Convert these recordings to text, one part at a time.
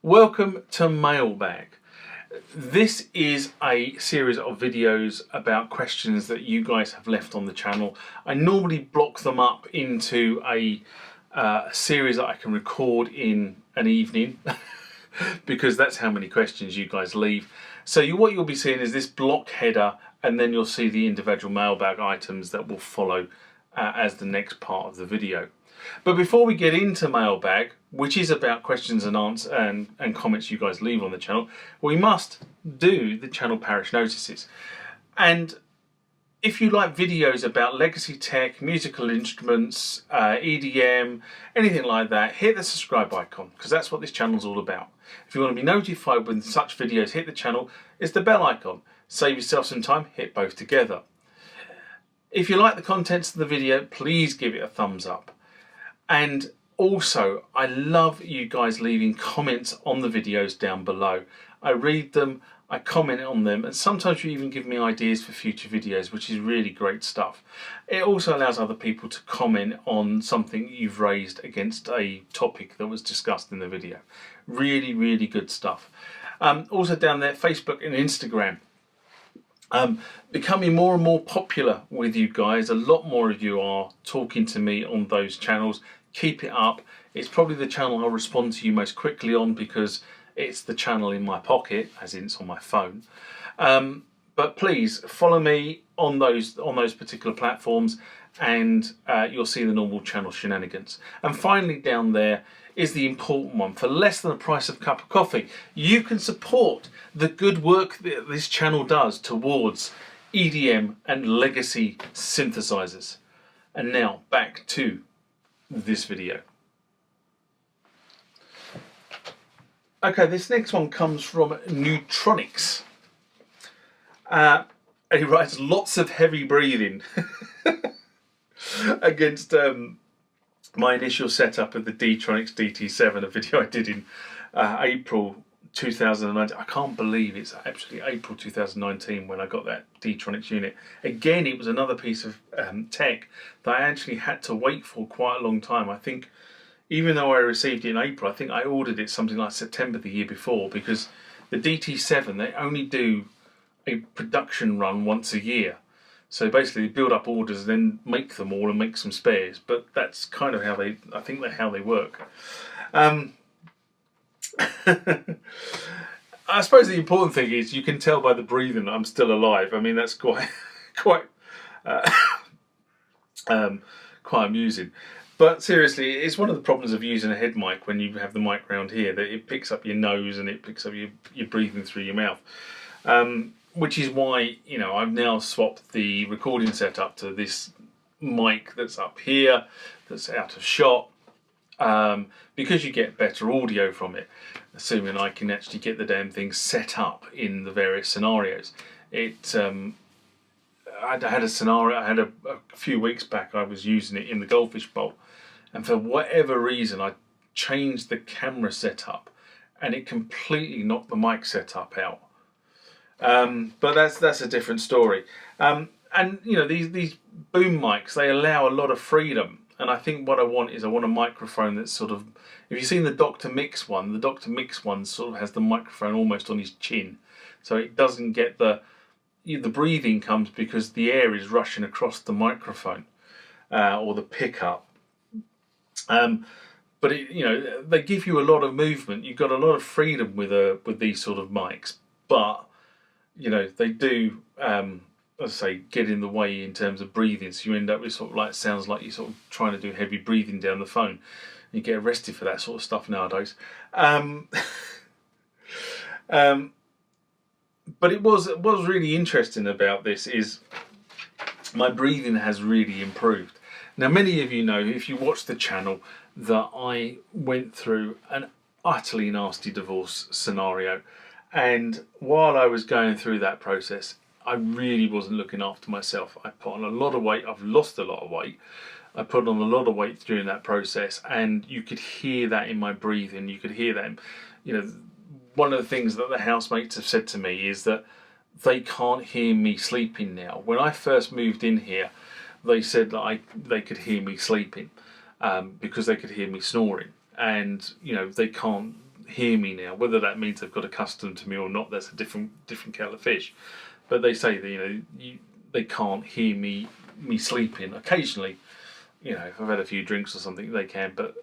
Welcome to Mailbag. This is a series of videos about questions that you guys have left on the channel. I normally block them up into a series that I can record in an evening because that's how many questions you guys leave. So what you'll be seeing is this block header, and then you'll see the individual mailbag items that will follow as the next part of the video. But before we get into mailbag, which is about questions and answers and comments you guys leave on the channel, we must do the channel parish notices. And if you like videos about legacy tech, musical instruments, EDM, anything like that, hit the subscribe icon, because that's what this channel's all about. If you want to be notified when such videos hit the channel, it's the bell icon. Save yourself some time, hit both together. If you like the contents of the video, please give it a thumbs up. And also, I love you guys leaving comments on the videos down below. I read them, I comment on them, and sometimes you even give me ideas for future videos, which is really great stuff. It also allows other people to comment on something you've raised against a topic that was discussed in the video. Really, really good stuff. Also down there, Facebook and Instagram. Becoming more and more popular with you guys. A lot more of you are talking to me on those channels. Keep it up. It's probably the channel I'll respond to you most quickly on, because it's the channel in my pocket, as in it's on my phone. But please follow me on those particular platforms, and you'll see the normal channel shenanigans. And finally, down there is the important one. For less than the price of a cup of coffee, you can support the good work that this channel does towards EDM and legacy synthesizers. And now back to this video. Okay, this next one comes from Neutronics. And he writes, lots of heavy breathing against my initial setup of the D-Tronics DT7, a video I did in April 2019. I can't believe it's actually April 2019 when I got that D-Tronics unit. Again, it was another piece of tech that I actually had to wait for quite a long time. I think even though I received it in April, I think I ordered it something like September the year before, because the DT7, they only do a production run once a year. So basically they build up orders and then make them all and make some spares. But that's kind of how they, I think that's how they work. I suppose the important thing is you can tell by the breathing that I'm still alive. I mean, that's quite quite amusing. But seriously, it's one of the problems of using a head mic when you have the mic round here, that it picks up your nose and it picks up your breathing through your mouth. Which is why, you know, I've now swapped the recording setup to this mic that's up here, that's out of shot, because you get better audio from it, assuming I can actually get the damn thing set up in the various scenarios. I had a scenario, I had a few weeks back, I was using it in the Goldfish Bowl, and for whatever reason I changed the camera setup and it completely knocked the mic setup out. But that's a different story. And you know, these boom mics, they allow a lot of freedom, and I think what I want is a microphone that's sort of, if you've seen the Dr. Mix one, the Dr. Mix one sort of has the microphone almost on his chin, so it doesn't get the breathing comes because the air is rushing across the microphone or the pickup. But you know, they give you a lot of movement. You've got a lot of freedom with these sort of mics, but you know, they do, as I say, get in the way in terms of breathing. So you end up with sort of like, sounds like you're sort of trying to do heavy breathing down the phone. You get arrested for that sort of stuff nowadays. But what's really interesting about this is my breathing has really improved. Now, many of you know, if you watch the channel, that I went through an utterly nasty divorce scenario. And while I was going through that process, I really wasn't looking after myself. I put on a lot of weight. I've lost a lot of weight. I put on a lot of weight during that process, and you could hear that in my breathing. You could hear that in, you know, one of the things that the housemates have said to me is that they can't hear me sleeping now. When I first moved in here, they said that they could hear me sleeping because they could hear me snoring, and you know, they can't hear me now. Whether that means they've got accustomed to me or not, that's a different kettle of fish. But they say that they can't hear me sleeping. Occasionally, if I've had a few drinks or something, they can. But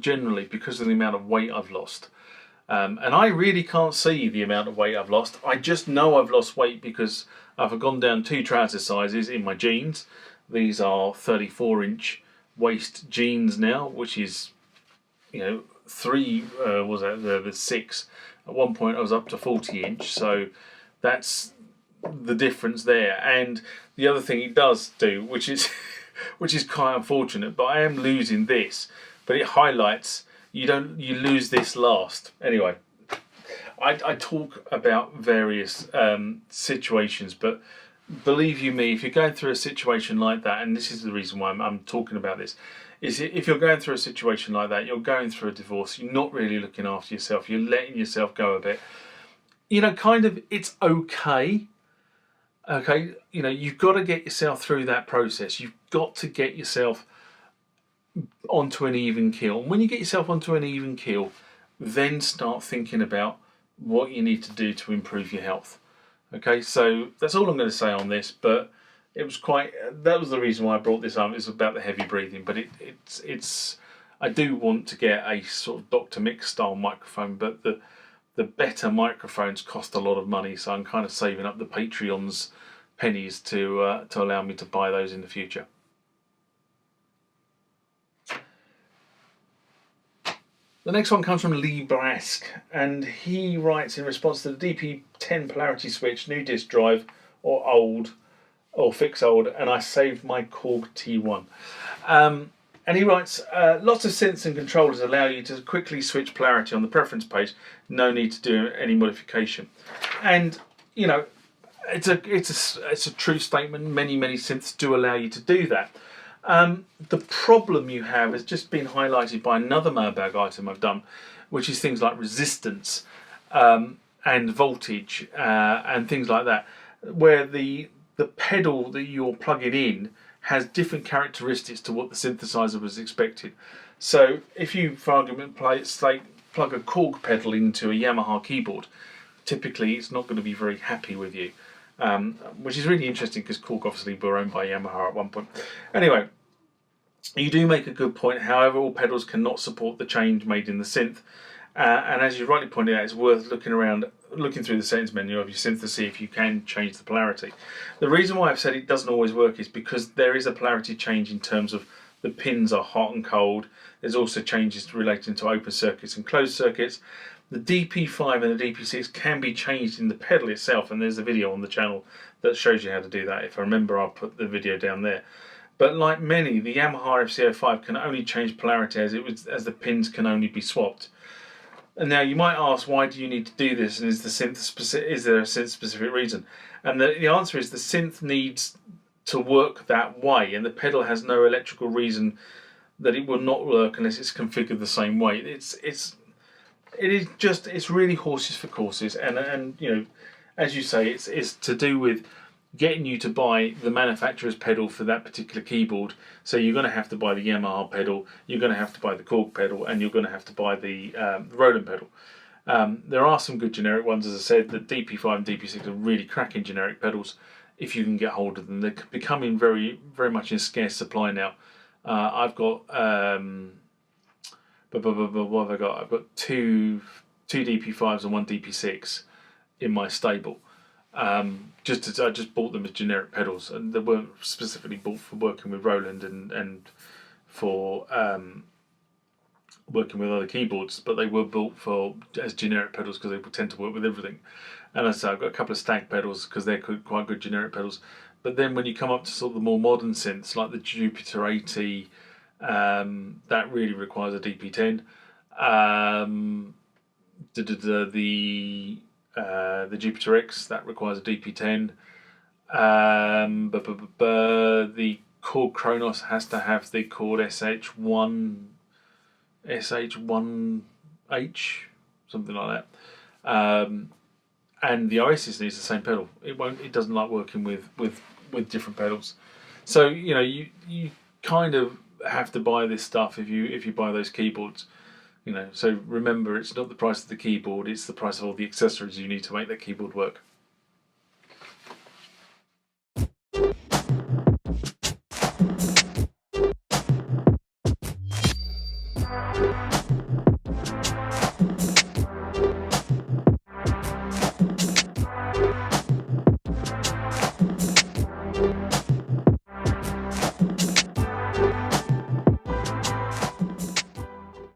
generally, because of the amount of weight I've lost, and I really can't see the amount of weight I've lost. I just know I've lost weight because I've gone down 2 trouser sizes in my jeans. These are 34-inch waist jeans now, which is, 3 was that the 6. At one point I was up to 40-inch, so that's the difference there. And the other thing it does do, which is which is quite unfortunate, but I am losing this, but it highlights you lose this last. Anyway, I talk about various situations, but believe you me, if you're going through a situation like that, and this is the reason why I'm talking about this, is if you're going through a situation like that, you're going through a divorce, you're not really looking after yourself, you're letting yourself go a bit, it's okay. Okay, you've got to get yourself through that process. You've got to get yourself onto an even keel. And when you get yourself onto an even keel, then start thinking about what you need to do to improve your health. Okay, so that's all I'm going to say on this, but that was the reason why I brought this up. It's about the heavy breathing, but I do want to get a sort of Dr. Mick style microphone, but the better microphones cost a lot of money, so I'm kind of saving up the Patreon's pennies to allow me to buy those in the future. The next one comes from Lee Brask, and he writes in response to the DP10 Polarity switch, new disk drive, or fix old, and I saved my Korg T1. And he writes, lots of synths and controllers allow you to quickly switch polarity on the preference page. No need to do any modification. And, it's a true statement. Many synths do allow you to do that. The problem you have has just been highlighted by another mailbag item I've done, which is things like resistance and voltage and things like that, where the pedal that you're plugging in has different characteristics to what the synthesizer was expected. So if you, for argument, plug a Korg pedal into a Yamaha keyboard, typically it's not going to be very happy with you, which is really interesting because Korg obviously were owned by Yamaha at one point. Anyway, you do make a good point. However, all pedals cannot support the change made in the synth. And as you rightly pointed out, it's worth looking through the settings menu of your synth to see if you can change the polarity. The reason why I've said it doesn't always work is because there is a polarity change in terms of the pins are hot and cold. There's also changes relating to open circuits and closed circuits. The DP5 and the DP6 can be changed in the pedal itself, and there's a video on the channel that shows you how to do that. If I remember, I'll put the video down there. But like many, the Yamaha FC05 can only change polarity as the pins can only be swapped. And now you might ask, why do you need to do this? And is there a synth specific reason? And the answer is the synth needs to work that way, and the pedal has no electrical reason that it will not work unless it's configured the same way. It's really horses for courses, and as you say, it's to do with getting you to buy the manufacturer's pedal for that particular keyboard. So you're going to have to buy the Yamaha pedal, you're going to have to buy the Korg pedal, and you're going to have to buy the Roland pedal. There are some good generic ones, as I said. The DP5 and DP6 are really cracking generic pedals if you can get hold of them. They're becoming very, very much in scarce supply now. I've got what have I got? I've got two DP5s and one DP6 in my stable. I just bought them as generic pedals, and they weren't specifically bought for working with Roland and for working with other keyboards, but they were built as generic pedals because they tend to work with everything. And as I say, I've got a couple of stag pedals because they're quite good generic pedals. But then when you come up to sort of the more modern synths like the Jupiter 80, that really requires a DP10. The Jupiter X, that requires a DP10. The Korg Kronos has to have the Korg SH1H, something like that. And the Oasis needs the same pedal. It doesn't like working with different pedals. So you kind of have to buy this stuff if you buy those keyboards. You know, so remember, it's not the price of the keyboard, it's the price of all the accessories you need to make that keyboard work.